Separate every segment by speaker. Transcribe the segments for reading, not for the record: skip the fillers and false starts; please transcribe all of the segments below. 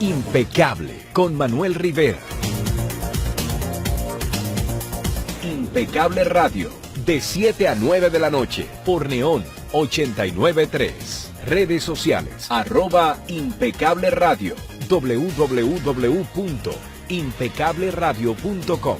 Speaker 1: Impecable con Manuel Rivera. Impecable Radio, de 7 a 9 de la noche, por Neón 89.3. Redes sociales, @Impecable Radio, www.impecableradio.com.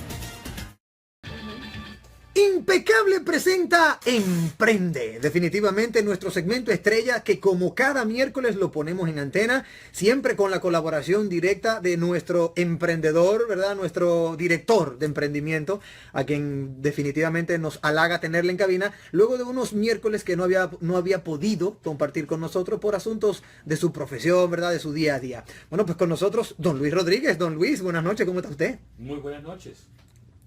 Speaker 2: Impecable presenta Emprende, definitivamente nuestro segmento estrella que como cada miércoles lo ponemos en antena, siempre con la colaboración directa de nuestro emprendedor, ¿verdad? Nuestro director de emprendimiento, a quien definitivamente nos halaga tenerle en cabina, luego de unos miércoles que no había podido compartir con nosotros por asuntos de su profesión, ¿verdad? De su día a día. Bueno, pues con nosotros, don Luis Rodríguez. Don Luis, buenas noches, ¿cómo está usted?
Speaker 3: Muy buenas noches.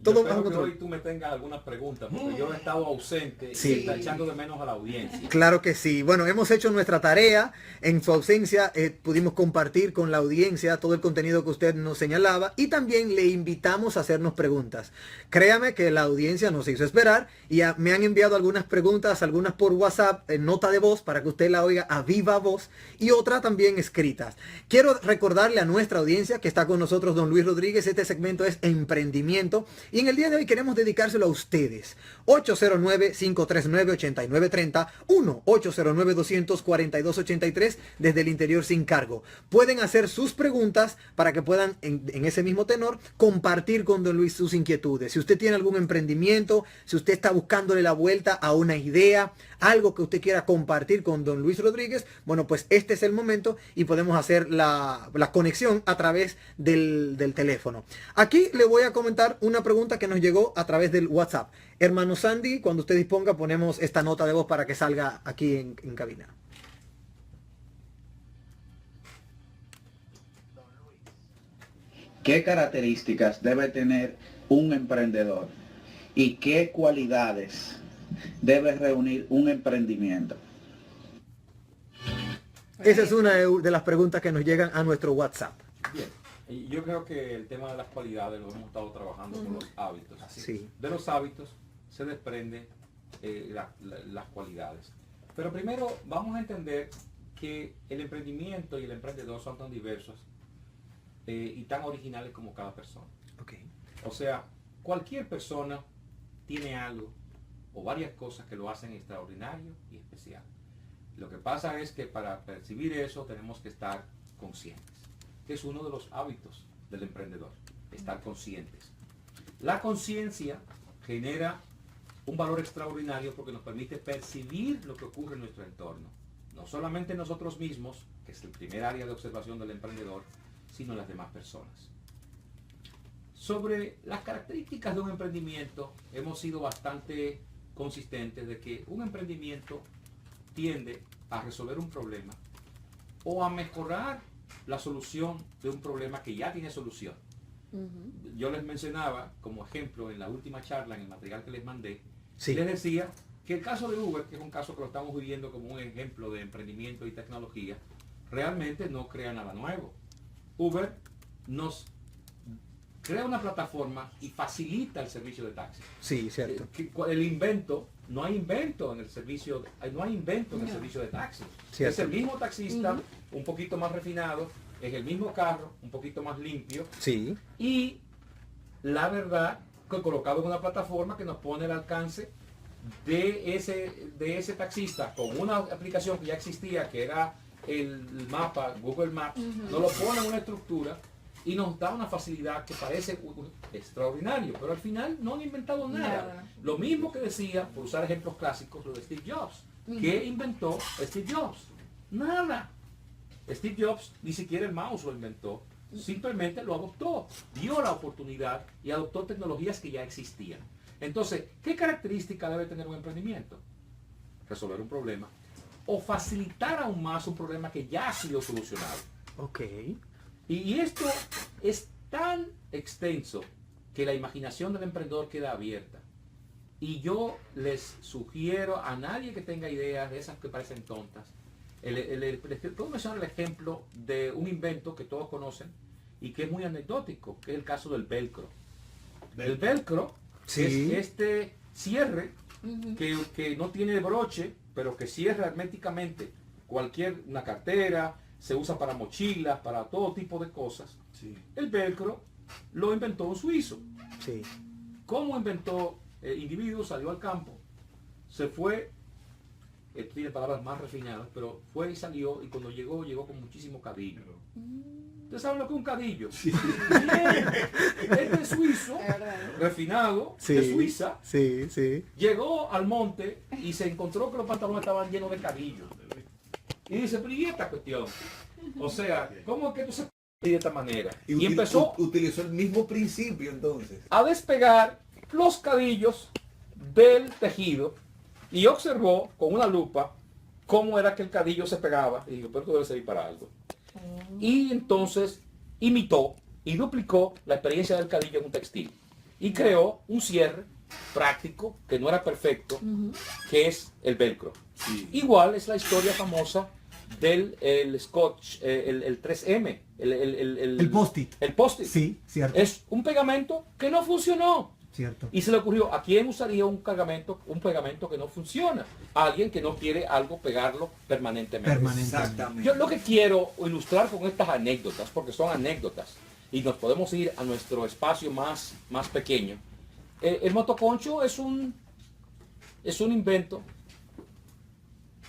Speaker 2: Todo
Speaker 3: Yo espero
Speaker 2: bajo
Speaker 3: que
Speaker 2: control.
Speaker 3: hoy tú me tengas algunas preguntas, porque yo he estado ausente
Speaker 2: Sí.
Speaker 3: y está echando de menos a la audiencia.
Speaker 2: Claro que sí. Bueno, hemos hecho nuestra tarea. En su ausencia pudimos compartir con la audiencia todo el contenido que usted nos señalaba y también le invitamos a hacernos preguntas. Créame que la audiencia nos hizo esperar y me han enviado algunas preguntas, algunas por WhatsApp, en nota de voz, para que usted la oiga a viva voz y otras también escritas. Quiero recordarle a nuestra audiencia que está con nosotros don Luis Rodríguez. Este segmento es emprendimiento y en el día de hoy queremos dedicárselo a ustedes. 809-539-8930, 1-809-242-83 desde el interior sin cargo. Pueden hacer sus preguntas para que puedan en ese mismo tenor compartir con don Luis sus inquietudes. Si usted tiene algún emprendimiento, si usted está buscándole la vuelta a una idea, algo que usted quiera compartir con don Luis Rodríguez, bueno, pues este es el momento y podemos hacer la conexión a través del teléfono. Aquí le voy a comentar una pregunta que nos llegó a través del WhatsApp. Hermano Sandy, cuando usted disponga, ponemos esta nota de voz para que salga aquí en cabina.
Speaker 4: ¿Qué características debe tener un emprendedor y qué cualidades debe reunir un emprendimiento?
Speaker 2: Esa es una de las preguntas que nos llegan a nuestro WhatsApp.
Speaker 3: Bien, y yo creo que el tema de las cualidades lo hemos estado trabajando con los hábitos.
Speaker 2: Sí.
Speaker 3: De los hábitos se desprenden las cualidades. Pero primero vamos a entender que el emprendimiento y el emprendedor son tan diversos y tan originales como cada persona.
Speaker 2: Okay.
Speaker 3: O sea, cualquier persona tiene algo o varias cosas que lo hacen extraordinario y especial. Lo que pasa es que para percibir eso tenemos que estar conscientes, que es uno de los hábitos del emprendedor, estar conscientes. La conciencia genera un valor extraordinario porque nos permite percibir lo que ocurre en nuestro entorno. No solamente nosotros mismos, que es el primer área de observación del emprendedor, sino las demás personas. Sobre las características de un emprendimiento, hemos sido bastante consistentes de que un emprendimiento tiende a resolver un problema o a mejorar la solución de un problema que ya tiene solución. Yo les mencionaba como ejemplo en la última charla, en el material que les mandé,
Speaker 2: Sí.
Speaker 3: les decía que el caso de Uber, que es un caso que lo estamos viviendo como un ejemplo de emprendimiento y tecnología, realmente no crea nada nuevo. Uber nos crea una plataforma y facilita el servicio de taxi.
Speaker 2: Sí, cierto.
Speaker 3: El invento, no hay invento en el servicio, no hay invento en el servicio de taxi.
Speaker 2: Cierto.
Speaker 3: Es el mismo taxista, un poquito más refinado, es el mismo carro, un poquito más limpio.
Speaker 2: Sí.
Speaker 3: Y la verdad, que colocado en una plataforma que nos pone al alcance de ese taxista con una aplicación que ya existía, que era el mapa, Google Maps, nos lo pone en una estructura y nos da una facilidad que parece extraordinario, pero al final no han inventado nada. Lo mismo que decía, por usar ejemplos clásicos, lo de Steve Jobs. ¿Qué inventó Steve Jobs? Nada. Steve Jobs ni siquiera el mouse lo inventó, simplemente lo adoptó, dio la oportunidad y adoptó tecnologías que ya existían. Entonces, ¿qué característica debe tener un emprendimiento? Resolver un problema o facilitar aún más un problema que ya ha sido solucionado.
Speaker 2: Ok.
Speaker 3: Y esto es tan extenso que la imaginación del emprendedor queda abierta. Y yo les sugiero a nadie que tenga ideas de esas que parecen tontas. Puedo mencionar el ejemplo de un invento que todos conocen y que es muy anecdótico, que es el caso del velcro. El velcro
Speaker 2: Sí.
Speaker 3: es este cierre que no tiene broche, pero que cierra herméticamente una cartera, se usa para mochilas, para todo tipo de cosas.
Speaker 5: Sí.
Speaker 3: El velcro lo inventó un suizo.
Speaker 2: Sí.
Speaker 3: ¿Cómo inventó el individuo? Salió al campo, se fue, esto tiene palabras más refinadas, pero fue y salió, y cuando llegó con muchísimo cadillo. ¿Ustedes saben lo que es un cadillo? Sí. Este suizo, refinado,
Speaker 2: Sí,
Speaker 3: de Suiza,
Speaker 2: sí, sí.
Speaker 3: llegó al monte y se encontró que los pantalones estaban llenos de cadillos. Y dice, pero ¿y esta cuestión? O sea, ¿cómo es que tú se de esta manera? Y empezó
Speaker 5: utilizó el mismo principio entonces.
Speaker 3: a despegar los cadillos del tejido y observó con una lupa cómo era que el cadillo se pegaba. Y dijo, pero esto debe servir para algo. Y entonces imitó y duplicó la experiencia del cadillo en un textil. Y creó un cierre práctico, que no era perfecto, que es el velcro.
Speaker 5: Sí.
Speaker 3: Igual es la historia famosa del el Scotch, el 3M,
Speaker 6: El post-it.
Speaker 3: El post-it.
Speaker 6: Sí, cierto.
Speaker 3: Es un pegamento que no funcionó.
Speaker 6: Cierto.
Speaker 3: Y se le ocurrió, ¿a quién usaría un pegamento que no funciona? A alguien que no quiere algo pegarlo permanentemente.
Speaker 5: Exactamente.
Speaker 3: Yo lo que quiero ilustrar con estas anécdotas, porque son anécdotas, y nos podemos ir a nuestro espacio más pequeño. El motoconcho es un invento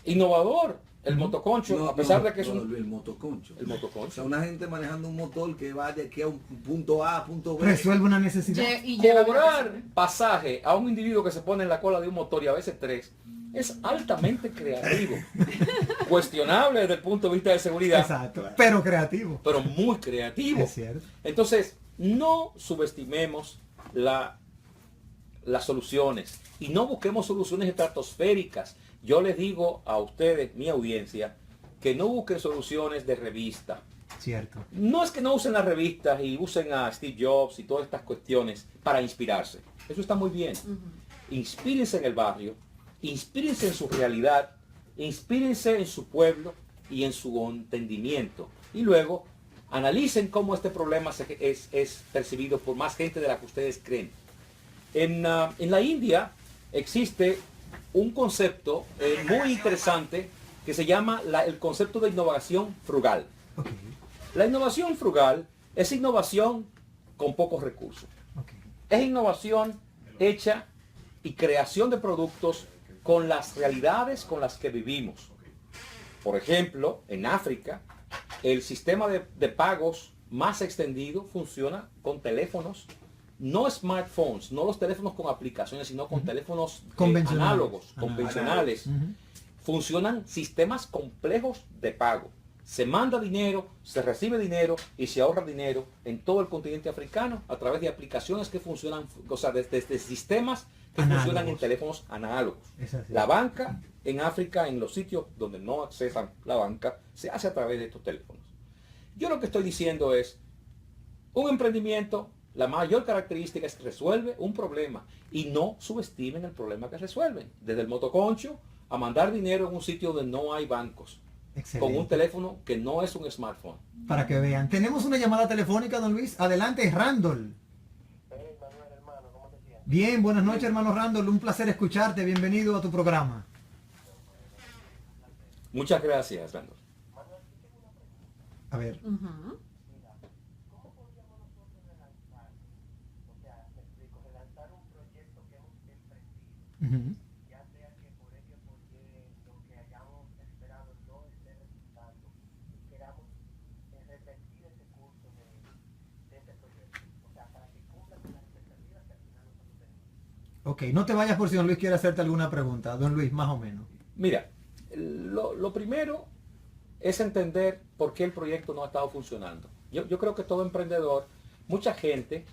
Speaker 3: innovador. El motoconcho,
Speaker 5: No,
Speaker 3: a pesar
Speaker 5: no,
Speaker 3: de que es
Speaker 5: no,
Speaker 3: un...
Speaker 5: el motoconcho.
Speaker 3: El motoconcho.
Speaker 5: O sea, una gente manejando un motor que va de aquí a un punto A a punto B.
Speaker 6: Resuelve una necesidad.
Speaker 7: Y llega
Speaker 3: Cobrar pasaje a un individuo que se pone en la cola de un motor y a veces tres es altamente creativo. Cuestionable desde el punto de vista de seguridad,
Speaker 6: Exacto. Pero creativo.
Speaker 3: pero muy creativo.
Speaker 6: Es cierto.
Speaker 3: Entonces, no subestimemos las soluciones y no busquemos soluciones estratosféricas. Yo les digo a ustedes, mi audiencia, que no busquen soluciones de revista.
Speaker 6: Cierto.
Speaker 3: No es que no usen las revistas y usen a Steve Jobs y todas estas cuestiones para inspirarse. Eso está muy bien. Inspírense en el barrio, inspírense en su realidad, inspírense en su pueblo y en su entendimiento. Y luego analicen cómo este problema es percibido por más gente de la que ustedes creen. En la India existe un concepto muy interesante que se llama el concepto de innovación frugal.
Speaker 6: Ok.
Speaker 3: La innovación frugal es innovación con pocos recursos.
Speaker 6: Ok.
Speaker 3: Es innovación hecha y creación de productos con las realidades con las que vivimos. Por ejemplo, en África, el sistema de pagos más extendido funciona con teléfonos, no smartphones, no los teléfonos con aplicaciones, sino con teléfonos
Speaker 6: Convencionales.
Speaker 3: análogos, convencionales. Funcionan sistemas complejos de pago. Se manda dinero, se recibe dinero y se ahorra dinero en todo el continente africano a través de aplicaciones que funcionan, o sea, desde sistemas que
Speaker 6: Análogos.
Speaker 3: funcionan en teléfonos análogos.
Speaker 6: Es así.
Speaker 3: La banca en África, en los sitios donde no accesan la banca, se hace a través de estos teléfonos. Yo lo que estoy diciendo es, un emprendimiento, la mayor característica es que resuelve un problema y no subestimen el problema que resuelven. Desde el motoconcho a mandar dinero en un sitio donde no hay bancos,
Speaker 6: Excelente.
Speaker 3: con un teléfono que no es un smartphone.
Speaker 6: Para que vean. Tenemos una llamada telefónica, don Luis. Adelante, Randall. Bien, buenas noches, hermano Randall. Un placer escucharte. Bienvenido a tu programa.
Speaker 3: Muchas gracias, Randall.
Speaker 6: A ver. Ujú. Ok, no te vayas por si don Luis quiere hacerte alguna pregunta. Don Luis, más o menos.
Speaker 3: Mira, lo primero es entender por qué el proyecto no ha estado funcionando. Yo creo que todo emprendedor, mucha gente,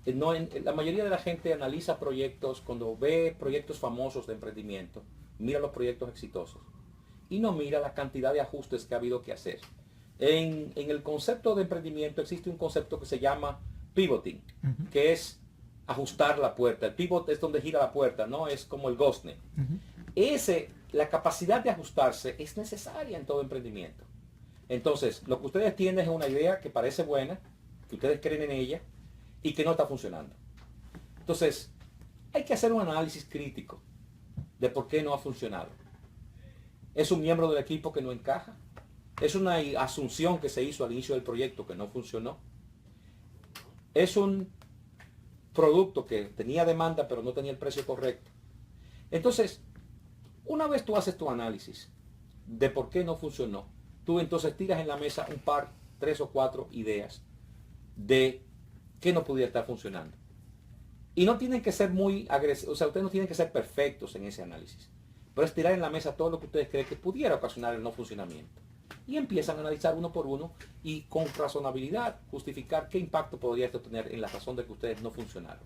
Speaker 3: la mayoría de la gente analiza proyectos, cuando ve proyectos famosos de emprendimiento, mira los proyectos exitosos y no mira la cantidad de ajustes que ha habido que hacer. En el concepto de emprendimiento existe un concepto que se llama pivoting, que es ajustar la puerta. El pivot es donde gira la puerta, ¿no? Es como el gozne. La capacidad de ajustarse es necesaria en todo emprendimiento. Entonces, lo que ustedes tienen es una idea que parece buena, que ustedes creen en ella y que no está funcionando. Entonces, hay que hacer un análisis crítico de por qué no ha funcionado. ¿Es un miembro del equipo que no encaja? Es una asunción que se hizo al inicio del proyecto que no funcionó. Es un producto que tenía demanda pero no tenía el precio correcto. Entonces, una vez tú haces tu análisis de por qué no funcionó, tú entonces tiras en la mesa un par, 3 o 4 ideas de qué no pudiera estar funcionando. Y no tienen que ser muy agresivos, o sea, ustedes no tienen que ser perfectos en ese análisis. Pero es tirar en la mesa todo lo que ustedes creen que pudiera ocasionar el no funcionamiento. Y empiezan a analizar uno por uno y con razonabilidad justificar qué impacto podría esto tener en la razón de que ustedes no funcionaron.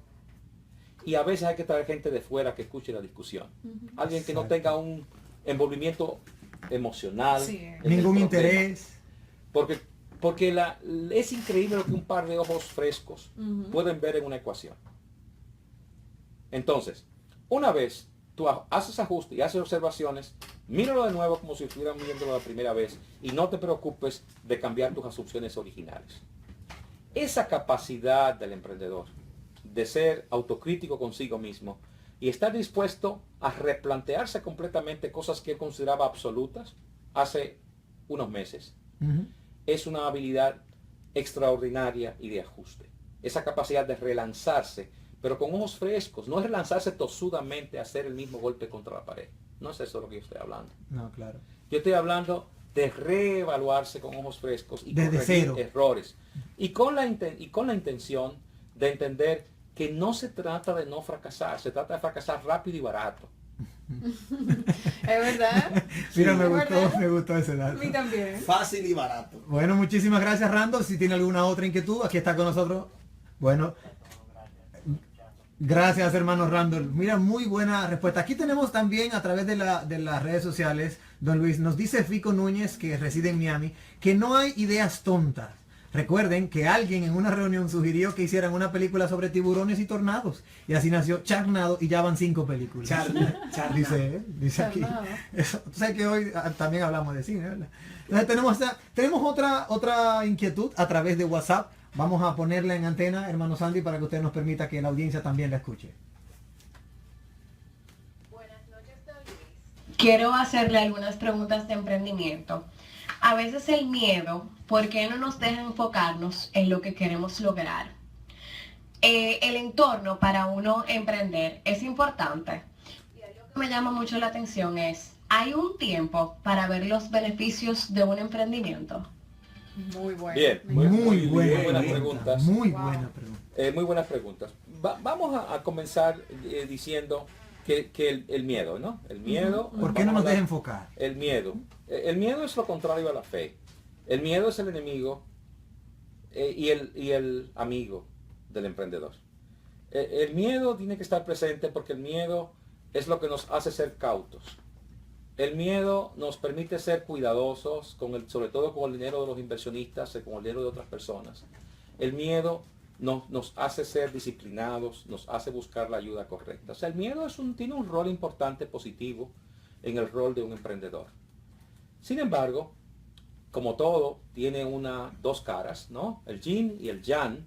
Speaker 3: Y a veces hay que traer gente de fuera que escuche la discusión. Alguien que no tenga un envolvimiento emocional.
Speaker 7: Sí.
Speaker 3: en el
Speaker 6: Ningún
Speaker 3: problema.
Speaker 6: interés.
Speaker 3: Porque es increíble lo que un par de ojos frescos pueden ver en una ecuación. Entonces, una vez tú haces ajustes y haces observaciones, míralo de nuevo como si estuvieran viéndolo la primera vez y no te preocupes de cambiar tus asunciones originales. Esa capacidad del emprendedor de ser autocrítico consigo mismo y estar dispuesto a replantearse completamente cosas que él consideraba absolutas hace unos meses, es una habilidad extraordinaria y de ajuste. Esa capacidad de relanzarse, pero con ojos frescos, no es relanzarse tosudamente a hacer el mismo golpe contra la pared. No es eso lo que yo estoy hablando.
Speaker 6: No, claro.
Speaker 3: Yo estoy hablando de reevaluarse con ojos frescos y
Speaker 6: Desde
Speaker 3: corregir
Speaker 6: cero.
Speaker 3: errores. Y con la intención de entender que no se trata de no fracasar, se trata de fracasar rápido y barato.
Speaker 7: Es verdad.
Speaker 6: Mira,
Speaker 7: Sí,
Speaker 6: me
Speaker 7: es
Speaker 6: gustó,
Speaker 7: verdad.
Speaker 6: me gustó ese
Speaker 7: A
Speaker 6: dato.
Speaker 7: mí también.
Speaker 5: Fácil y barato.
Speaker 6: Bueno, muchísimas gracias, Randall. Si tiene alguna otra inquietud, aquí está con nosotros. Bueno, gracias, hermano Randall. Mira, muy buena respuesta. Aquí tenemos también a través de las redes sociales, don Luis, nos dice Fico Núñez, que reside en Miami, que no hay ideas tontas. Recuerden que alguien en una reunión sugirió que hicieran una película sobre tiburones y tornados. Y así nació Charnado y ya van 5 películas. Dice aquí.
Speaker 7: Charnado.
Speaker 6: Eso, tú sabes que hoy también hablamos de cine, ¿verdad? Entonces tenemos otra inquietud a través de WhatsApp. Vamos a ponerla en antena, hermano Sandy, para que usted nos permita que la audiencia también la escuche.
Speaker 8: Buenas noches, don Luis. Quiero hacerle algunas preguntas de emprendimiento. A veces el miedo, ¿por qué no nos deja enfocarnos en lo que queremos lograr? El entorno para uno emprender es importante. Y algo que me llama mucho la atención es, ¿hay un tiempo para ver los beneficios de un emprendimiento?
Speaker 7: Muy bueno.
Speaker 3: Bien,
Speaker 7: Me
Speaker 3: muy
Speaker 7: encanta.
Speaker 6: Muy buena
Speaker 3: buenas
Speaker 6: pregunta,
Speaker 3: preguntas.
Speaker 6: muy
Speaker 7: Wow.
Speaker 6: buena pregunta.
Speaker 3: Muy buenas preguntas. Vamos a comenzar diciendo que el miedo, ¿no? El miedo.
Speaker 6: ¿Por qué no nos deja enfocar?
Speaker 3: El miedo. El miedo es lo contrario a la fe. El miedo es el enemigo y el amigo del emprendedor. El miedo tiene que estar presente porque el miedo es lo que nos hace ser cautos. El miedo nos permite ser cuidadosos, sobre todo con el dinero de los inversionistas, con el dinero de otras personas. El miedo nos hace ser disciplinados, nos hace buscar la ayuda correcta. O sea, el miedo tiene un rol importante, positivo, en el rol de un emprendedor. Sin embargo, como todo, tiene dos caras, ¿no? El yin y el yang.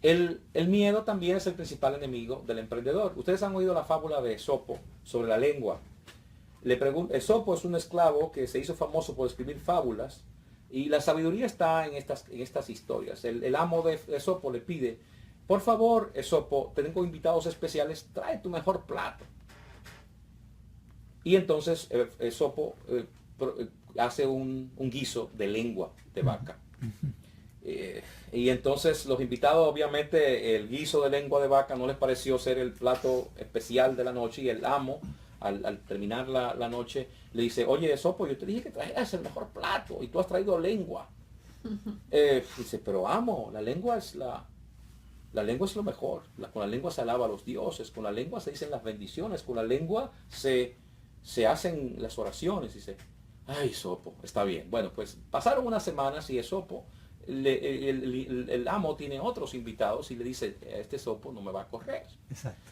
Speaker 3: El miedo también es el principal enemigo del emprendedor. Ustedes han oído la fábula de Esopo sobre la lengua. Esopo es un esclavo que se hizo famoso por escribir fábulas y la sabiduría está en estas historias. El amo de Esopo le pide, por favor, Esopo, tengo invitados especiales, trae tu mejor plato. Y entonces Esopo hace un guiso de lengua de vaca. Y entonces los invitados, obviamente, el guiso de lengua de vaca no les pareció ser el plato especial de la noche y el amo, al terminar la noche, le dice, oye, Esopo, yo te dije que trajeras el mejor plato y tú has traído lengua. Dice, pero amo, la lengua es lo mejor. Con la lengua se alaba a los dioses, con la lengua se dicen las bendiciones, con la lengua se hacen las oraciones. Dice, ay, Esopo, está bien. Bueno, pues pasaron unas semanas y Esopo, el amo tiene otros invitados y le dice, este Esopo no me va a correr.
Speaker 6: Exacto.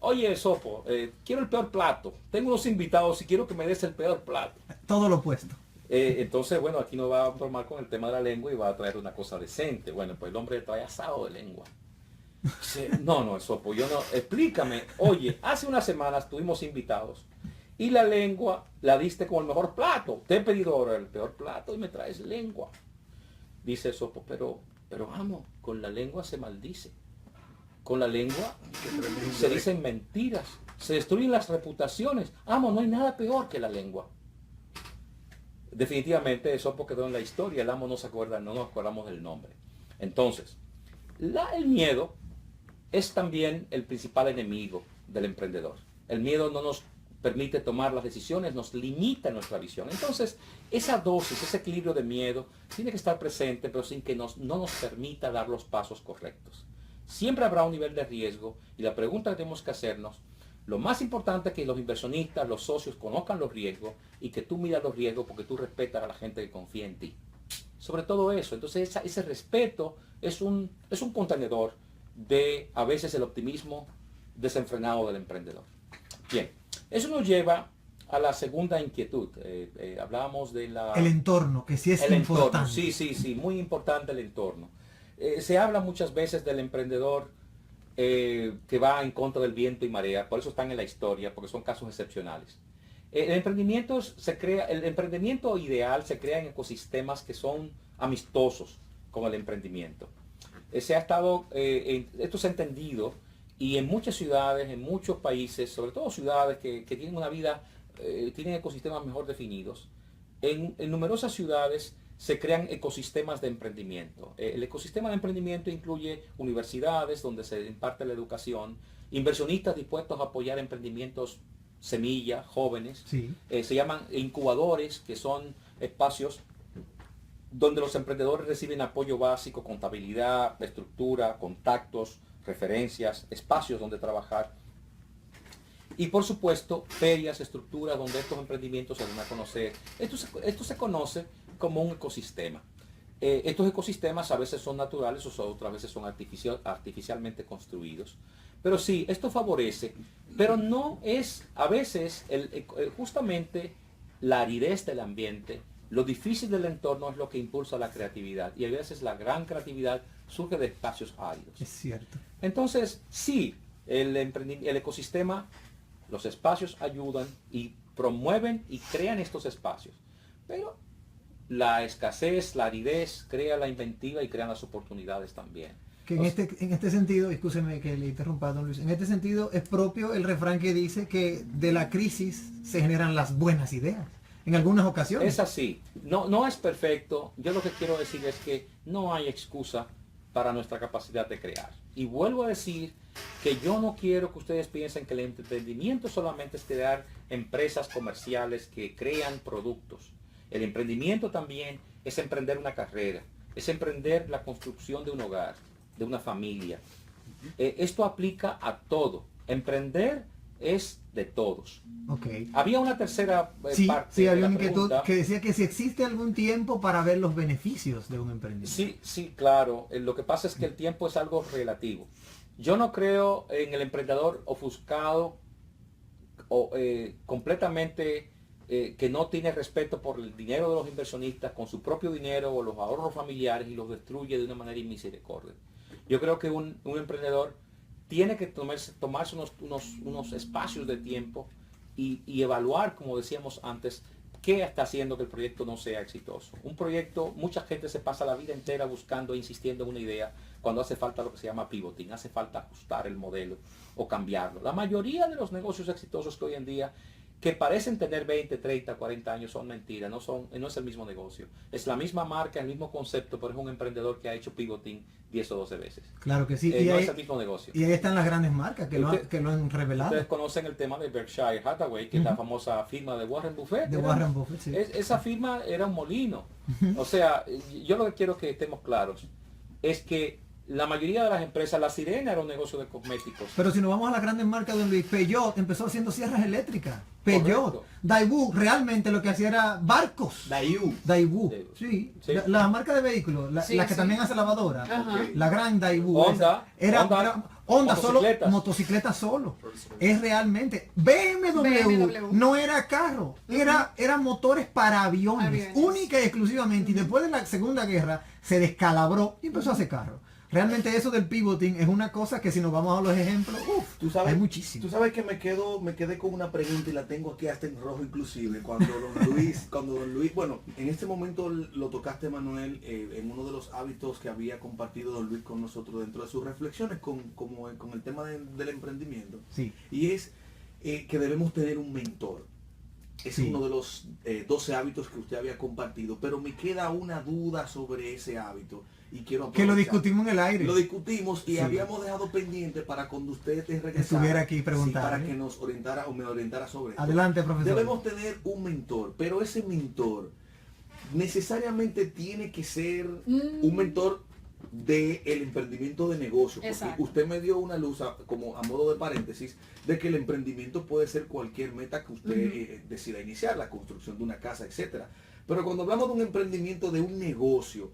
Speaker 3: Oye, Esopo, quiero el peor plato. Tengo unos invitados y quiero que me des el peor plato.
Speaker 6: Todo lo opuesto.
Speaker 3: Entonces, bueno, aquí nos va a formar con el tema de la lengua y va a traer una cosa decente. Bueno, pues el hombre trae asado de lengua. Dice, no, Esopo, yo no. Explícame. Oye, hace unas semanas tuvimos invitados Y la lengua la diste como el mejor plato. Te he pedido ahora el peor plato y me traes lengua. Dice Esopo, pero amo, con la lengua se maldice. Con la lengua se dicen mentiras, se destruyen las reputaciones. Amo, no hay nada peor que la lengua. Definitivamente Esopo quedó en la historia, el amo no se acuerda, no nos acordamos del nombre. Entonces, el miedo es también el principal enemigo del emprendedor. El miedo no nos permite tomar las decisiones, nos limita nuestra visión. Entonces, esa dosis, ese equilibrio de miedo tiene que estar presente, pero sin que no nos permita dar los pasos correctos. Siempre habrá un nivel de riesgo y la pregunta que tenemos que hacernos, lo más importante es que los inversionistas, los socios conozcan los riesgos y que tú miras los riesgos porque tú respetas a la gente que confía en ti. Sobre todo eso, entonces ese respeto es un contenedor de a veces el optimismo desenfrenado del emprendedor. Bien, eso nos lleva a la segunda inquietud. Hablábamos de
Speaker 6: el entorno, que sí es
Speaker 3: el
Speaker 6: importante.
Speaker 3: Entorno. Sí, muy importante el entorno. Se habla muchas veces del emprendedor que va en contra del viento y marea, por eso están en la historia, porque son casos excepcionales. El emprendimiento ideal se crea en ecosistemas que son amistosos con el emprendimiento. Esto se ha entendido y en muchas ciudades, en muchos países, sobre todo ciudades que tienen una vida, tienen ecosistemas mejor definidos, en numerosas ciudades se crean ecosistemas de emprendimiento. El ecosistema de emprendimiento incluye universidades donde se imparte la educación, inversionistas dispuestos a apoyar emprendimientos semilla, jóvenes.
Speaker 6: Sí.
Speaker 3: Se llaman incubadores, que son espacios donde los emprendedores reciben apoyo básico, contabilidad, estructura, contactos, referencias, espacios donde trabajar. Y por supuesto, ferias, estructuras donde estos emprendimientos se dan a conocer. Esto se conoce como un ecosistema. Estos ecosistemas a veces son naturales o otras veces son artificialmente construidos. Pero sí, esto favorece, pero no es, a veces, justamente la aridez del ambiente, lo difícil del entorno es lo que impulsa la creatividad. Y a veces la gran creatividad surge de espacios áridos.
Speaker 6: Es cierto.
Speaker 3: Entonces, sí, el ecosistema, los espacios ayudan y promueven y crean estos espacios. Pero la escasez, la aridez, crea la inventiva y crean las oportunidades también.
Speaker 6: Que en este sentido, escúcheme que le interrumpa, don Luis, en este sentido es propio el refrán que dice que de la crisis se generan las buenas ideas, en algunas ocasiones.
Speaker 3: Es así, no es perfecto. Yo lo que quiero decir es que no hay excusa para nuestra capacidad de crear. Y vuelvo a decir que yo no quiero que ustedes piensen que el emprendimiento solamente es crear empresas comerciales que crean productos. El emprendimiento también es emprender una carrera, es emprender la construcción de un hogar, de una familia. Esto aplica a todo. Emprender es de todos.
Speaker 6: Okay.
Speaker 3: Había una tercera parte.
Speaker 6: Sí, había
Speaker 3: de
Speaker 6: una
Speaker 3: la
Speaker 6: inquietud
Speaker 3: pregunta.
Speaker 6: que decía que si existe algún tiempo para ver los beneficios de un emprendimiento.
Speaker 3: Sí, claro. Lo que pasa es que el tiempo es algo relativo. Yo no creo en el emprendedor ofuscado o completamente que no tiene respeto por el dinero de los inversionistas, con su propio dinero o los ahorros familiares y los destruye de una manera inmisericordia. Yo creo que un emprendedor tiene que tomarse unos espacios de tiempo y evaluar, como decíamos antes, qué está haciendo que el proyecto no sea exitoso. Un proyecto, mucha gente se pasa la vida entera buscando e insistiendo en una idea cuando hace falta lo que se llama pivoting, hace falta ajustar el modelo o cambiarlo. La mayoría de los negocios exitosos que hoy en día que parecen tener 20, 30, 40 años son mentiras, no es el mismo negocio. Es la misma marca, el mismo concepto, pero es un emprendedor que ha hecho pivoting 10 o 12 veces.
Speaker 6: Claro que sí.
Speaker 3: No es el mismo negocio.
Speaker 6: Y ahí están las grandes marcas que lo han revelado.
Speaker 3: Ustedes conocen el tema de Berkshire Hathaway, que es la famosa firma de Warren Buffett.
Speaker 6: Warren Buffett, sí.
Speaker 3: Esa firma era un molino. O sea, yo lo que quiero que estemos claros es que la mayoría de las empresas, la Sirena era un negocio de cosméticos.
Speaker 6: Pero si nos vamos a las grandes marcas, don Luis, Peugeot empezó haciendo sierras eléctricas. Peugeot.
Speaker 3: Correcto.
Speaker 6: Daewoo realmente lo que hacía era barcos. Daewoo. Sí.
Speaker 3: Sí.
Speaker 6: La marca de vehículos, la que también hace lavadora.
Speaker 7: Ajá.
Speaker 6: La gran Daewoo.
Speaker 3: Honda,
Speaker 6: Honda solo,
Speaker 3: motocicletas.
Speaker 6: motocicleta solo. Es realmente. BMW no era carro, era motores para aviones. Única y exclusivamente. Y después de la Segunda Guerra se descalabró y empezó a hacer carro. realmente eso del pivoting es una cosa que si nos vamos a los ejemplos,
Speaker 5: Tú sabes,
Speaker 6: hay muchísimo.
Speaker 5: Tú sabes que me quedé con una pregunta y la tengo aquí hasta en rojo inclusive. Cuando don Luis, bueno, en este momento lo tocaste, Manuel, en uno de los hábitos que había compartido don Luis con nosotros dentro de sus reflexiones con el tema del emprendimiento.
Speaker 6: Sí.
Speaker 5: Y es que debemos tener un mentor. Es
Speaker 6: Sí.
Speaker 5: uno de los 12 hábitos que usted había compartido, pero me queda una duda sobre ese hábito y quiero
Speaker 6: Que lo
Speaker 5: aprovechar.
Speaker 6: discutimos en el aire.
Speaker 5: Lo discutimos y
Speaker 6: Sí.
Speaker 5: habíamos dejado pendiente para cuando usted regresara,
Speaker 6: Estuviera aquí
Speaker 5: sí,
Speaker 6: preguntando.
Speaker 5: para que nos orientara o me orientara sobre esto.
Speaker 6: Adelante, profesor.
Speaker 5: Debemos tener un mentor, pero ese mentor necesariamente tiene que ser un mentor del emprendimiento de negocio, porque
Speaker 7: Exacto.
Speaker 5: usted me dio una luz como a modo de paréntesis de que el emprendimiento puede ser cualquier meta que usted decida iniciar, la construcción de una casa, etcétera. Pero cuando hablamos de un emprendimiento, de un negocio,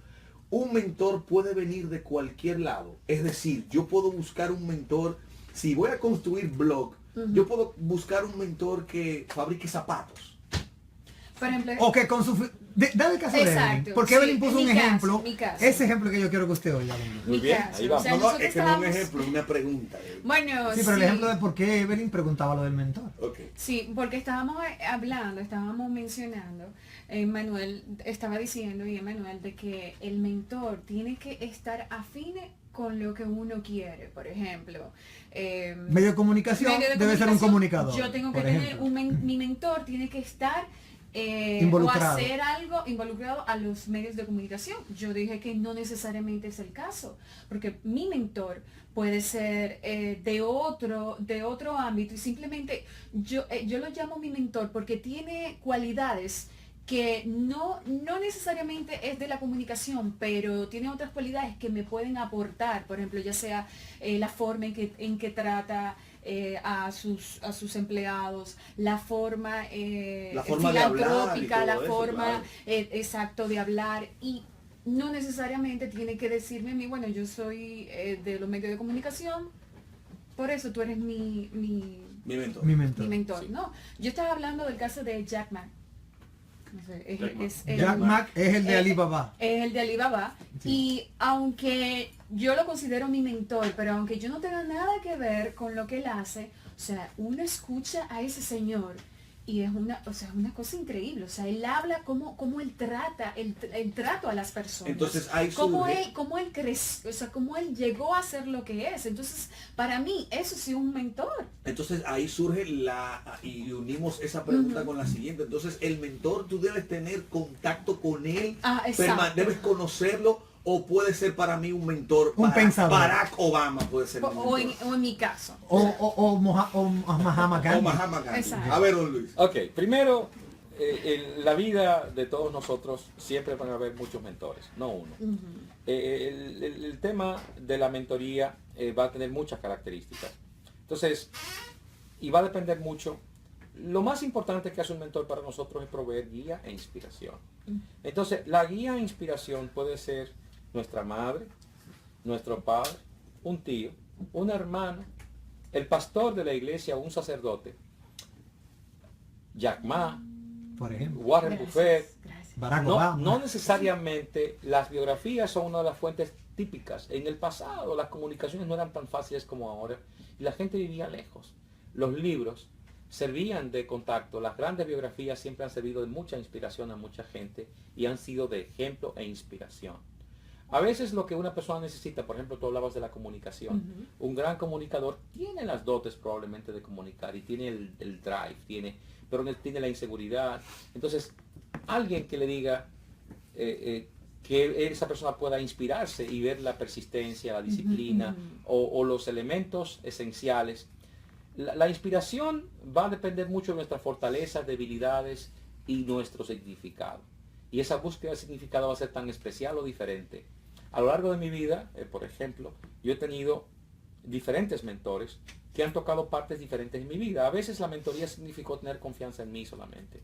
Speaker 5: un mentor puede venir de cualquier lado. Es decir, yo puedo buscar un mentor, si voy a construir blog, yo puedo buscar un mentor que fabrique zapatos.
Speaker 7: Por ejemplo,
Speaker 6: O que con su... Dale el caso de
Speaker 7: Exacto,
Speaker 6: Evelyn. Porque
Speaker 7: sí,
Speaker 6: Evelyn puso
Speaker 7: en
Speaker 6: un
Speaker 7: mi caso,
Speaker 6: ejemplo.
Speaker 7: mi caso.
Speaker 6: Ese ejemplo que yo quiero que usted oiga. Don Luis.
Speaker 3: Muy
Speaker 7: mi
Speaker 3: bien,
Speaker 7: caso,
Speaker 3: ahí vamos.
Speaker 7: o sea,
Speaker 5: No, no,
Speaker 7: nosotros
Speaker 5: es que no es un
Speaker 7: estábamos-
Speaker 5: ejemplo, es una pregunta.
Speaker 7: Bueno,
Speaker 6: Sí, pero el ejemplo de por qué Evelyn preguntaba lo del mentor.
Speaker 5: Ok.
Speaker 7: Sí, porque estábamos hablando, estábamos mencionando, Manuel estaba diciendo y Emanuel de que el mentor tiene que estar afine con lo que uno quiere, por ejemplo.
Speaker 6: Medio de comunicación
Speaker 7: medio de
Speaker 6: debe ser un
Speaker 7: comunicación,
Speaker 6: comunicador.
Speaker 7: Yo tengo que
Speaker 6: por
Speaker 7: tener
Speaker 6: ejemplo.
Speaker 7: mi mentor tiene que estar o
Speaker 6: Involucrado.
Speaker 7: hacer algo involucrado a los medios de comunicación. Yo dije que no necesariamente es el caso, porque mi mentor puede ser de otro ámbito y simplemente yo lo llamo mi mentor porque tiene cualidades que no necesariamente es de la comunicación, pero tiene otras cualidades que me pueden aportar, por ejemplo, ya sea la forma en que trata a sus empleados, la forma
Speaker 5: La forma de hablar y
Speaker 7: filantrópica,
Speaker 5: todo
Speaker 7: la
Speaker 5: eso,
Speaker 7: forma
Speaker 5: claro.
Speaker 7: Exacto de hablar, y no necesariamente tiene que decirme a mí, bueno, yo soy de los medios de comunicación, por eso tú eres mi
Speaker 5: Mi mentor.
Speaker 6: Mi mentor.
Speaker 7: mentor.
Speaker 3: Sí.
Speaker 7: No, yo estaba hablando del caso de Jack Ma. No sé,
Speaker 6: Jack Ma es el de Alibaba.
Speaker 7: es el de Alibaba.
Speaker 6: Sí.
Speaker 7: Y aunque yo lo considero mi mentor, pero aunque yo no tenga nada que ver con lo que él hace, o sea, uno escucha a ese señor y es una cosa increíble. O sea, él habla cómo él trata, el trato a las personas.
Speaker 5: Entonces ahí
Speaker 7: cómo
Speaker 5: surge-
Speaker 7: él creció, o sea, cómo él llegó a ser lo que es. Entonces, para mí, eso sí es un mentor.
Speaker 5: Entonces ahí surge y unimos esa pregunta con la siguiente. Entonces el mentor, tú debes tener contacto con él,
Speaker 7: Exacto.
Speaker 5: debes conocerlo, o puede ser para mí un mentor.
Speaker 6: Un pensador.
Speaker 5: Barack Obama puede ser mi
Speaker 7: O
Speaker 5: mentor.
Speaker 7: en mi caso.
Speaker 6: O Mahama
Speaker 5: O
Speaker 6: Gandhi.
Speaker 5: Mahatma Gandhi.
Speaker 7: Exacto.
Speaker 5: A ver, don Luis.
Speaker 3: Ok, primero, en la vida de todos nosotros siempre van a haber muchos mentores, no uno.
Speaker 7: Ujú.
Speaker 3: El tema de la mentoría va a tener muchas características. Entonces, y va a depender mucho. Lo más importante que hace un mentor para nosotros es proveer guía e inspiración. Entonces, la guía e inspiración puede ser nuestra madre, nuestro padre, un tío, un hermano, el pastor de la iglesia o un sacerdote, Jack Ma,
Speaker 6: Por ejemplo.
Speaker 3: Warren
Speaker 7: Gracias,
Speaker 3: Buffett.
Speaker 7: gracias.
Speaker 6: Barack
Speaker 3: No,
Speaker 6: Obama.
Speaker 3: no necesariamente las biografías son una de las fuentes típicas. En el pasado las comunicaciones no eran tan fáciles como ahora y la gente vivía lejos. Los libros servían de contacto. Las grandes biografías siempre han servido de mucha inspiración a mucha gente y han sido de ejemplo e inspiración. A veces lo que una persona necesita, por ejemplo, tú hablabas de la comunicación. Un gran comunicador tiene las dotes probablemente de comunicar y tiene el drive, pero tiene la inseguridad. Entonces, alguien que le diga que esa persona pueda inspirarse y ver la persistencia, la disciplina o los elementos esenciales. La inspiración va a depender mucho de nuestras fortalezas, debilidades y nuestro significado. Y esa búsqueda de significado va a ser tan especial o diferente. A lo largo de mi vida, por ejemplo, yo he tenido diferentes mentores que han tocado partes diferentes en mi vida. A veces la mentoría significó tener confianza en mí solamente.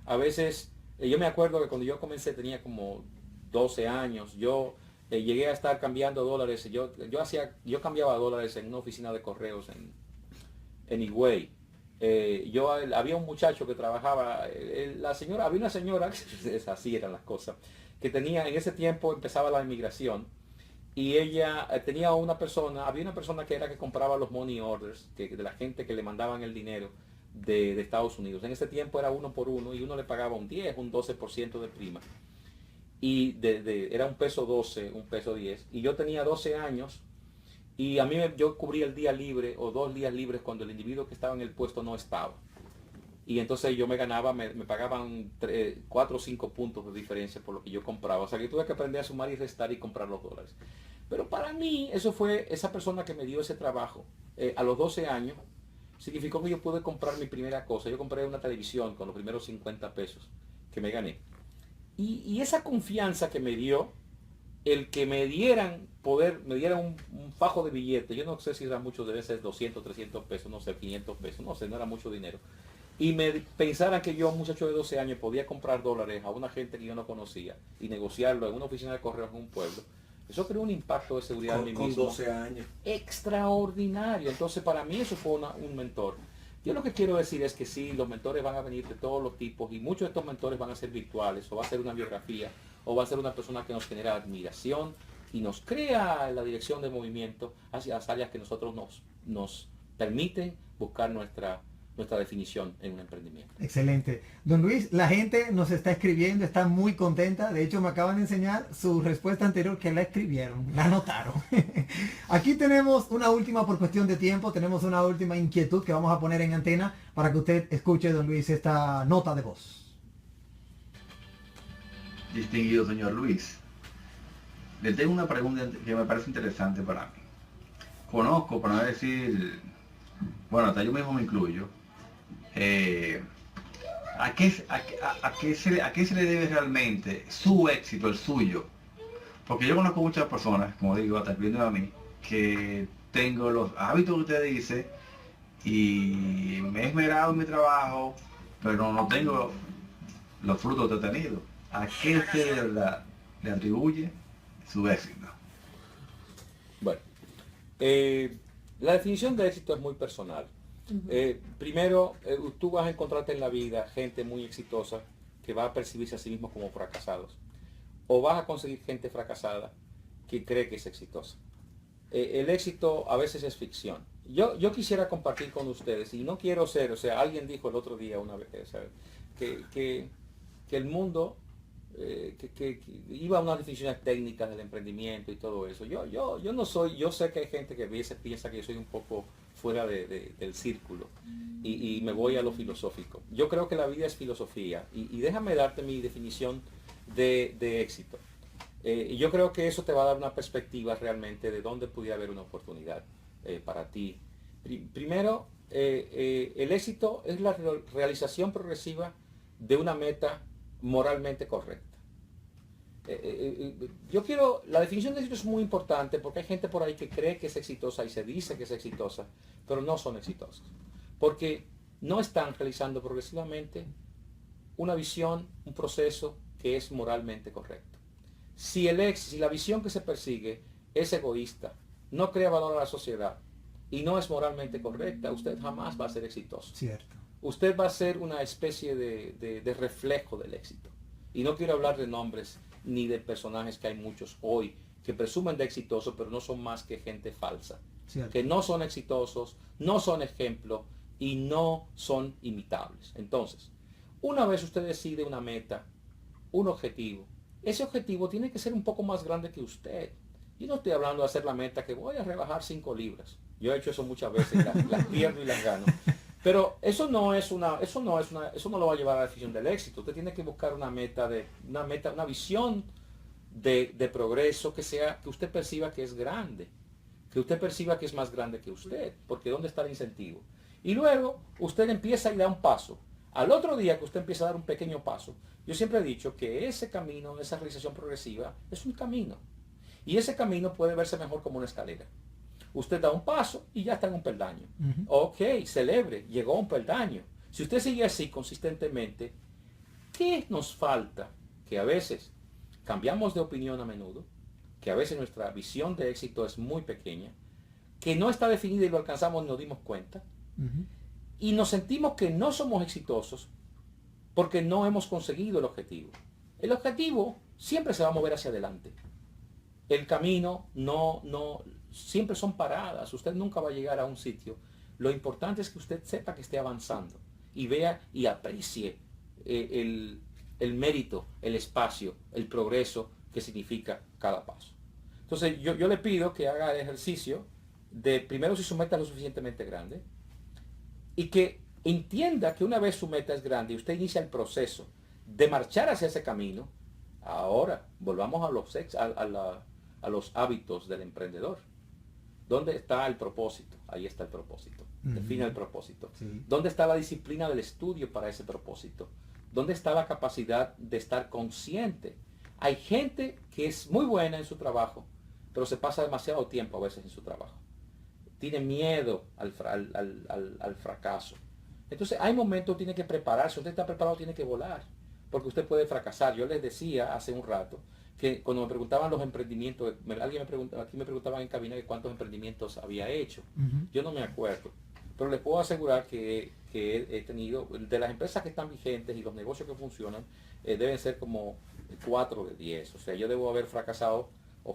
Speaker 3: A veces, yo me acuerdo que cuando yo comencé tenía como 12 años, yo llegué a estar cambiando dólares. Yo cambiaba dólares en una oficina de correos en Higüey. Había un muchacho que trabajaba, había una señora, así eran las cosas, que tenía, en ese tiempo empezaba la inmigración, y ella tenía había una persona que era que compraba los money orders, de la gente que le mandaban el dinero de Estados Unidos. En ese tiempo era 1 por 1 y uno le pagaba un 10, un 12% de prima. Y era un peso 12, un peso 10. Y yo tenía 12 años y yo cubría el día libre o 2 días libres cuando el individuo que estaba en el puesto no estaba. Y entonces yo me pagaban 4 o 5 puntos de diferencia por lo que yo compraba. O sea que tuve que aprender a sumar y restar y comprar los dólares. Pero para mí, esa persona que me dio ese trabajo a los 12 años, significó que yo pude comprar mi primera cosa. Yo compré una televisión con los primeros 50 pesos que me gané. Y esa confianza que me dio, el que me dieran un fajo de billetes, yo no sé si era mucho, debe ser 200, 300 pesos, no sé, 500 pesos, no sé, no era mucho dinero. Y me pensaran que yo, un muchacho de 12 años, podía comprar dólares a una gente que yo no conocía y negociarlo en una oficina de correos en un pueblo. Eso creó un impacto de seguridad en mí mismo.
Speaker 5: Con 12 años.
Speaker 3: Extraordinario. Entonces, para mí eso fue un mentor. Yo lo que quiero decir es que sí, los mentores van a venir de todos los tipos y muchos de estos mentores van a ser virtuales, o va a ser una biografía, o va a ser una persona que nos genera admiración y nos crea la dirección de movimiento hacia las áreas que nosotros nos permiten buscar nuestra definición en un emprendimiento.
Speaker 6: Excelente. Don Luis, la gente nos está escribiendo, está muy contenta. De hecho, me acaban de enseñar su respuesta anterior que la escribieron, la anotaron. Aquí tenemos una última, por cuestión de tiempo, tenemos una última inquietud que vamos a poner en antena para que usted escuche, don Luis, esta nota de voz.
Speaker 9: Distinguido señor Luis, le tengo una pregunta que me parece interesante para mí. Conozco, para no decir, bueno, hasta yo mismo me incluyo, ¿a qué se le debe realmente su éxito, el suyo? Porque yo conozco muchas personas, como digo, hasta incluyendo a mí, que tengo los hábitos que usted dice y me he esmerado en mi trabajo, pero no tengo los frutos que he tenido. ¿A qué usted le atribuye su éxito?
Speaker 3: Bueno, la definición de éxito es muy personal. Primero, tú vas a encontrarte en la vida gente muy exitosa que va a percibirse a sí mismo como fracasados. O vas a conseguir gente fracasada que cree que es exitosa. El éxito a veces es ficción. Yo quisiera compartir con ustedes, y no quiero ser, alguien dijo el otro día una vez, que el mundo, que iba a unas definiciones técnicas del emprendimiento y todo eso. Yo no soy, yo sé que hay gente que a veces piensa que yo soy un poco fuera del círculo y me voy a lo filosófico. Yo creo que la vida es filosofía y déjame darte mi definición de éxito. Yo creo que eso te va a dar una perspectiva realmente de dónde pudiera haber una oportunidad para ti. Primero, el éxito es la realización progresiva de una meta moralmente correcta. La definición de éxito es muy importante porque hay gente por ahí que cree que es exitosa y se dice que es exitosa, pero no son exitosos. Porque no están realizando progresivamente una visión, un proceso que es moralmente correcto. Si la visión que se persigue es egoísta, no crea valor a la sociedad y no es moralmente correcta, usted jamás va a ser exitoso.
Speaker 6: Cierto.
Speaker 3: Usted va a ser una especie de reflejo del éxito. Y no quiero hablar de nombres ni de personajes, que hay muchos hoy que presumen de exitosos, pero no son más que gente falsa.
Speaker 6: Cierto.
Speaker 3: Que no son exitosos, no son ejemplo y no son imitables. Entonces, una vez usted decide una meta, un objetivo, ese objetivo tiene que ser un poco más grande que usted. Yo no estoy hablando de hacer la meta que voy a rebajar 5 libras. Yo he hecho eso muchas veces, las pierdo y las gano. Pero eso no lo va a llevar a la definición del éxito. Usted tiene que buscar una visión de progreso que usted perciba que es grande, que usted perciba que es más grande que usted, porque ¿dónde está el incentivo? Y luego usted empieza y da un paso. Al otro día que usted empieza a dar un pequeño paso, yo siempre he dicho que ese camino, esa realización progresiva, es un camino. Y ese camino puede verse mejor como una escalera. Usted da un paso y ya está en un peldaño. Ok, celebre, llegó a un peldaño. Si usted sigue así consistentemente, ¿qué nos falta? Que a veces cambiamos de opinión a menudo, que a veces nuestra visión de éxito es muy pequeña, que no está definida y lo alcanzamos y nos dimos cuenta, y nos sentimos que no somos exitosos porque no hemos conseguido el objetivo. El objetivo siempre se va a mover hacia adelante. el camino siempre son paradas, usted nunca va a llegar a un sitio. Lo importante es que usted sepa que esté avanzando y vea y aprecie el mérito, el espacio, el progreso que significa cada paso. Entonces yo le pido que haga el ejercicio de primero si su meta es lo suficientemente grande y que entienda que una vez su meta es grande y usted inicia el proceso de marchar hacia ese camino, ahora volvamos a los hábitos del emprendedor. ¿Dónde está el propósito? Ahí está el propósito. Defina el propósito.
Speaker 6: Sí.
Speaker 3: ¿Dónde está la disciplina del estudio para ese propósito? ¿Dónde está la capacidad de estar consciente? Hay gente que es muy buena en su trabajo, pero se pasa demasiado tiempo a veces en su trabajo. Tiene miedo al fracaso. Entonces hay momentos que tiene que prepararse. Usted está preparado, tiene que volar, porque usted puede fracasar. Yo les decía hace un rato que cuando me preguntaban los emprendimientos, aquí me preguntaban en cabina que cuántos emprendimientos había hecho. Yo no me acuerdo, pero les puedo asegurar que he tenido, de las empresas que están vigentes y los negocios que funcionan, deben ser como 4 de 10. O sea, yo debo haber fracasado o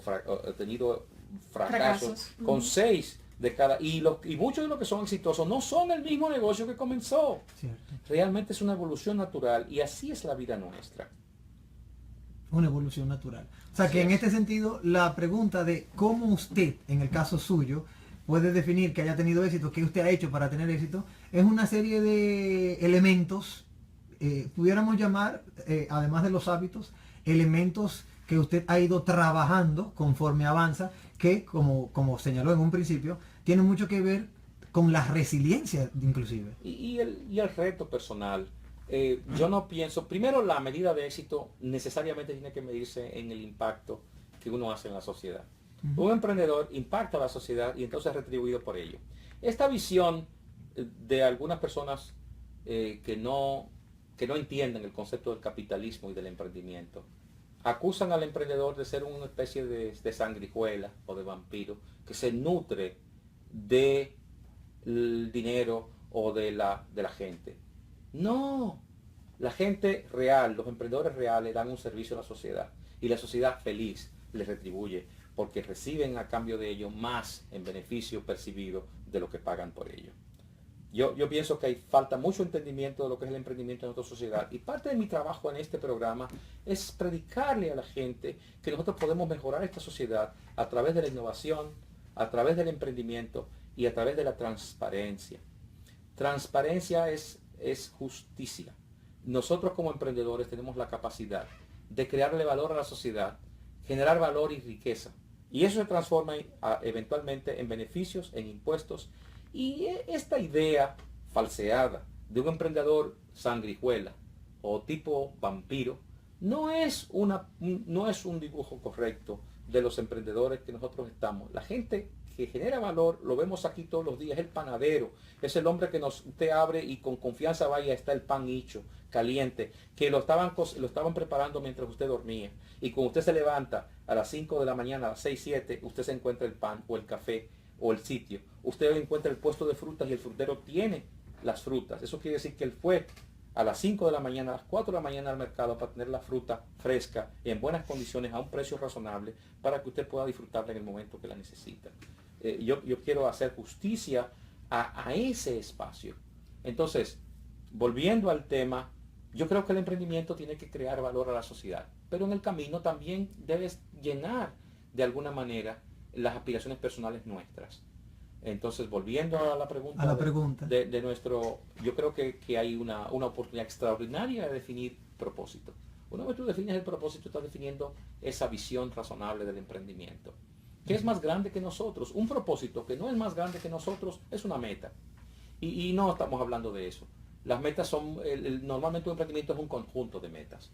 Speaker 3: tenido fracasos con 6 de cada. Y muchos de los que son exitosos no son el mismo negocio que comenzó.
Speaker 6: Cierto.
Speaker 3: Realmente es una evolución natural y así es la vida nuestra.
Speaker 6: Una evolución natural. O sea que en este sentido, la pregunta de cómo usted, en el caso suyo, puede definir que haya tenido éxito, qué usted ha hecho para tener éxito, es una serie de elementos, pudiéramos llamar, además de los hábitos, elementos que usted ha ido trabajando conforme avanza, que como señaló en un principio, tiene mucho que ver con la resiliencia inclusive.
Speaker 3: Y el reto personal. Yo no pienso, primero la medida de éxito necesariamente tiene que medirse en el impacto que uno hace en la sociedad. Un emprendedor impacta a la sociedad y entonces es retribuido por ello. Esta visión de algunas personas que no entienden el concepto del capitalismo y del emprendimiento, acusan al emprendedor de ser una especie de sanguijuela o de vampiro que se nutre del dinero o de la gente. No, la gente real, los emprendedores reales dan un servicio a la sociedad y la sociedad feliz les retribuye porque reciben a cambio de ello más en beneficio percibido de lo que pagan por ello. Yo pienso que falta mucho entendimiento de lo que es el emprendimiento en nuestra sociedad y parte de mi trabajo en este programa es predicarle a la gente que nosotros podemos mejorar esta sociedad a través de la innovación, a través del emprendimiento y a través de la transparencia. Transparencia es justicia. Nosotros como emprendedores tenemos la capacidad de crearle valor a la sociedad, generar valor y riqueza. Y eso se transforma eventualmente en beneficios, en impuestos. Y esta idea falseada de un emprendedor sanguijuela o tipo vampiro no es un dibujo correcto de los emprendedores que nosotros estamos. La gente que genera valor, lo vemos aquí todos los días, es el panadero, es el hombre que usted abre y con confianza vaya, está el pan hecho, caliente, que lo estaban preparando mientras usted dormía. Y cuando usted se levanta a las 5 de la mañana, a las 6, 7, usted se encuentra el pan o el café o el sitio. Usted encuentra el puesto de frutas y el frutero tiene las frutas. Eso quiere decir que él fue a las 5 de la mañana, a las 4 de la mañana al mercado para tener la fruta fresca y en buenas condiciones a un precio razonable para que usted pueda disfrutarla en el momento que la necesita. Yo quiero hacer justicia a ese espacio. Entonces, volviendo al tema, yo creo que el emprendimiento tiene que crear valor a la sociedad, pero en el camino también debes llenar de alguna manera las aspiraciones personales nuestras. Entonces, volviendo a la pregunta, de nuestro, yo creo que hay una oportunidad extraordinaria de definir propósito. Una vez tú defines el propósito, estás definiendo esa visión razonable del emprendimiento. ¿Qué es más grande que nosotros? Un propósito que no es más grande que nosotros es una meta. Y no estamos hablando de eso. Las metas son, normalmente un emprendimiento es un conjunto de metas.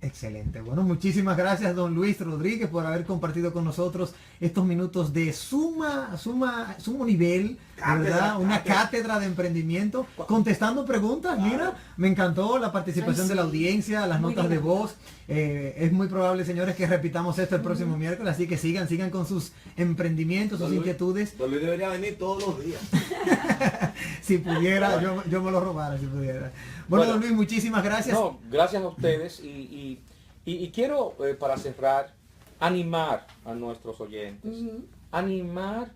Speaker 6: Excelente. Bueno, muchísimas gracias, don Luis Rodríguez, por haber compartido con nosotros estos minutos de sumo nivel, ¿verdad? Una cátedra de emprendimiento, contestando preguntas. Mira, me encantó la participación de la audiencia, las notas de voz. Es muy probable, señores, que repitamos esto el próximo miércoles, así que sigan con sus emprendimientos, sus inquietudes.
Speaker 5: Don Luis debería venir todos los días.
Speaker 6: Si pudiera, yo me lo robara, si pudiera. Bueno, don Luis, muchísimas gracias.
Speaker 3: No, gracias a ustedes y quiero, para cerrar, animar a nuestros oyentes. Animar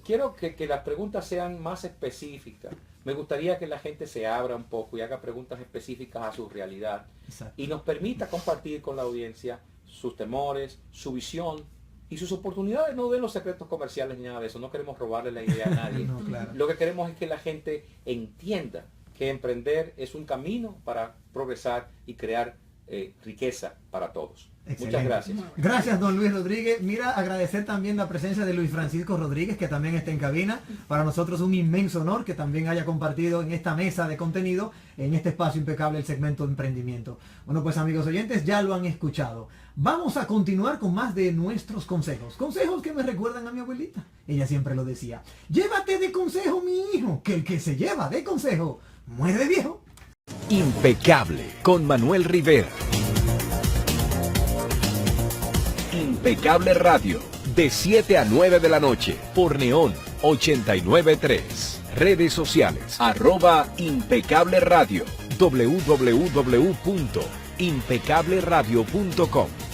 Speaker 3: quiero que las preguntas sean más específicas. Me gustaría que la gente se abra un poco y haga preguntas específicas a su realidad.
Speaker 6: Exacto.
Speaker 3: Y nos permita compartir con la audiencia sus temores, su visión y sus oportunidades. No de los secretos comerciales ni nada de eso. No queremos robarle la idea a nadie.
Speaker 6: No, claro.
Speaker 3: Lo que queremos es que la gente entienda que emprender es un camino para progresar y crear riqueza para todos.
Speaker 6: Excelente.
Speaker 3: Muchas gracias.
Speaker 6: Gracias, don Luis Rodríguez. Mira, agradecer también la presencia de Luis Francisco Rodríguez, que también está en cabina. Para nosotros un inmenso honor que también haya compartido en esta mesa de contenido, en este espacio impecable, el segmento de emprendimiento. Bueno, pues amigos oyentes, ya lo han escuchado. Vamos a continuar con más de nuestros consejos. Consejos que me recuerdan a mi abuelita. Ella siempre lo decía. Llévate de consejo, mi hijo, que el que se lleva de consejo muere de viejo.
Speaker 1: Impecable con Manuel Rivera. Impecable Radio, de 7 a 9 de la noche, por Neón 89.3. Redes sociales, @Impecable Radio, www.impecableradio.com.